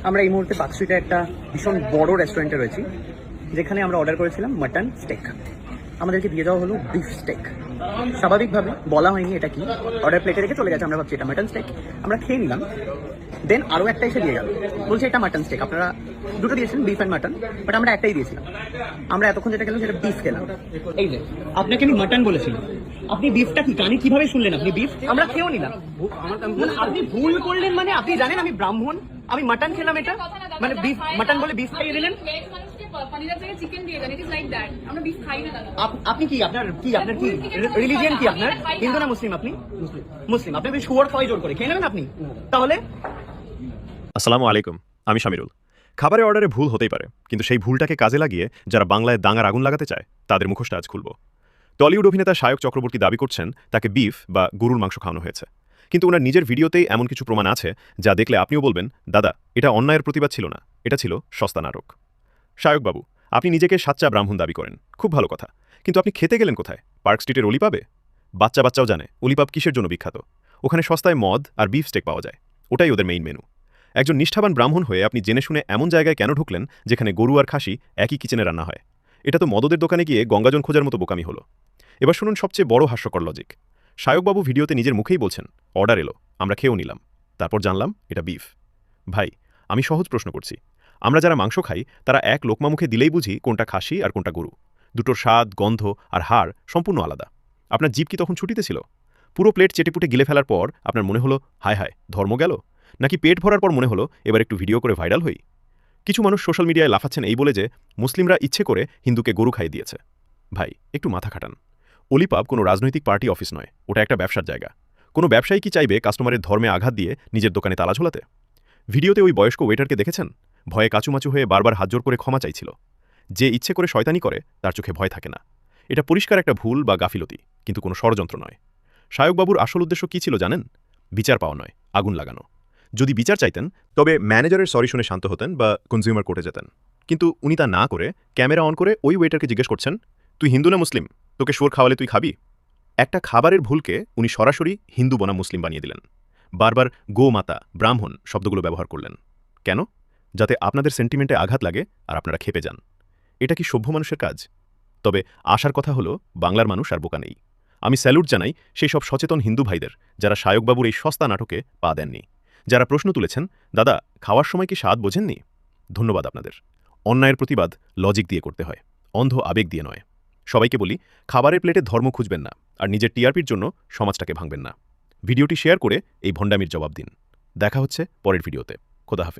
আমরা এই মুহূর্তে পার্ক স্ট্রিটে একটা ভীষণ বড় রেস্টুরেন্টে রয়েছি, যেখানে আমরা অর্ডার করেছিলাম মাটন স্টেক। আমাদেরকে দিয়ে দেওয়া হলো বিফ স্টেক। স্বাভাবিকভাবে বলা হয়নি এটা কি, অর্ডার প্লেটে রেখে চলে গেছে। আমরা ভাবছি এটা মাটন স্টেক, আমরা খেয়ে নিলাম। দেন আরও একটা এসে দিয়ে গেল, বলছে এটা মাটন স্টেক। আপনারা দুটো দিয়েছেন, বিফ অ্যান্ড মাটন, বাট আমরা একটাই দিয়েছিলাম। আমরা এতক্ষণ যেটা খেলাম সেটা বিফ খেলাম। এই যে আপনাকে আমি মাটন বলেছিলাম, আপনি বিফটা কি কানে কিভাবে শুনলেন? আপনি বিফ, আমরা খেয়েও নিলাম। আপনি ভুল করলেন, মানে আপনি জানেন আমি ব্রাহ্মণ, আমি মাটন খেলাম, এটা মানে বিফ মাটন বলে বিফ খাইয়ে দিলেন। আপনি কি আপনার কি রিলিজিয়ন কি আপনার? হিন্দু না মুসলিম? আপনি মুসলিম, আপনি শুয়োর খাওয়াই জোর করে খেয়ে নেবেন আপনি তাহলে? আসসালামু আলাইকুম, আমি শামিরুল। খাবারের অর্ডারে ভুল হতেই পারে, কিন্তু সেই ভুলটাকে কাজে লাগিয়ে যারা বাংলায় দাঙ্গার আগুন লাগাতে চায় তাদের মুখোশটা আজ খুলব। টলিউড অভিনেতা শায়ক চক্রবর্তী দাবি করছেন তাকে বিফ বা গরুর মাংস খাওয়ানো হয়েছে, কিন্তু ওনার নিজের ভিডিওতেই এমন কিছু প্রমাণ আছে যা দেখলে আপনিও বলবেন, দাদা এটা অন্যায়ের প্রতিবাদ ছিল না, এটা ছিল সস্তা নাটক। শায়কবাবু, আপনি নিজেকে সাচ্চা ব্রাহ্মণ দাবি করেন, খুব ভালো কথা, কিন্তু আপনি খেতে গেলেন কোথায়? পার্ক স্ট্রিটের অলিপাবে? বাচ্চাও জানে অলিপাব কিসের জন্য বিখ্যাত। ওখানে সস্তায় মদ আর বিফ স্টেক পাওয়া যায়, ওটাই ওদের মেইন মেনু। একজন নিষ্ঠাবান ব্রাহ্মণ হয়ে আপনি জেনে শুনে এমন জায়গায় কেন ঢুকলেন যেখানে গরু আর খাসি একই কিচেনে রান্না হয়? এটা তো মদদের দোকানে গিয়ে গঙ্গাজন খোঁজার মতো বোকামি হলো। এবার শুনুন সবচেয়ে বড় হাস্যকর লজিক। শায়কবাবু ভিডিওতে নিজের মুখেই বলছেন অর্ডার এলো, আমরা খেয়েও নিলাম, তারপর জানলাম এটা বিফ। ভাই, আমি সহজ প্রশ্ন করছি, আমরা যারা মাংস খাই তারা এক লোকমা মুখে দিলেই বুঝি কোনটা খাসি আর কোনটা গরু। দুটোর স্বাদ, গন্ধ আর হাড় সম্পূর্ণ আলাদা। আপনার জিভ কি তখন ছুটিতে ছিল? পুরো প্লেট চেটেপুটে গিলে ফেলার পর আপনার মনে হলো হায় হায় ধর্ম গেল, নাকি পেট ভরার পর মনে হলো এবার একটু ভিডিও করে ভাইরাল হই? কিছু মানুষ সোশ্যাল মিডিয়ায় লাফাচ্ছেন এই বলে যে মুসলিমরা ইচ্ছে করে হিন্দুকে গরু খাইয়ে দিয়েছে। ভাই, একটু মাথা খাটান। অলিপাব কোনো রাজনৈতিক পার্টি অফিস নয়, ওটা একটা ব্যবসার জায়গা। কোনো ব্যবসায়ী কি চাইবে কাস্টমারের ধর্মে আঘাত দিয়ে নিজের দোকানে তালা ঝোলাতে? ভিডিওতে ওই বয়স্ক ওয়েটারকে দেখেছেন? ভয়ে কাচুমাচু হয়ে বারবার হাত জোর করে ক্ষমা চাইছিল। যে ইচ্ছে করে শয়তানি করে তার চোখে ভয় থাকে না। এটা পরিষ্কার একটা ভুল বা গাফিলতি, কিন্তু কোনো ষড়যন্ত্র নয়। শায়কবাবুর আসল উদ্দেশ্য কী ছিল জানেন? বিচার পাওয়া নয়, আগুন লাগানো। যদি বিচার চাইতেন তবে ম্যানেজারের সরি শুনে শান্ত হতেন বা কনজিউমার কোর্টে যেতেন, কিন্তু উনি তা না করে ক্যামেরা অন করে ওই ওয়েটারকে জিজ্ঞেস করছেন, তুই হিন্দু না মুসলিম? তোকে শুয়োর খাওয়ালে তুই খাবি? একটা খাবারের ভুলকে উনি সরাসরি হিন্দু বনাম মুসলিম বানিয়ে দিলেন। বারবার গো মাতা, ব্রাহ্মণ শব্দগুলো ব্যবহার করলেন। কেন? যাতে আপনাদের সেন্টিমেন্টে আঘাত লাগে আর আপনারা খেপে যান। এটা কি সভ্য মানুষের কাজ? তবে আশার কথা হলো বাংলার মানুষ আর বোকা নেই। আমি স্যালুট জানাই সেই সব সচেতন হিন্দু ভাইদের যারা শায়কবাবুর এই সস্তা নাটকে পা দেননি, যারা প্রশ্ন তুলেছেন, দাদা খাওয়ার সময় কি স্বাদ বোঝেননি? ধন্যবাদ আপনাদের। অন্যায়ের প্রতিবাদ লজিক দিয়ে করতে হয়, অন্ধ আবেগ দিয়ে নয়। সবাইকে বলি, খাবারের প্লেটে ধর্ম খুঁজবেন না, আর নিজের টিআরপির জন্য সমাজটাকে ভাঙবেন না। ভিডিওটি শেয়ার করে এই ভণ্ডামির জবাব দিন। দেখা হচ্ছে পরের ভিডিওতে। খোদা হাফেজ।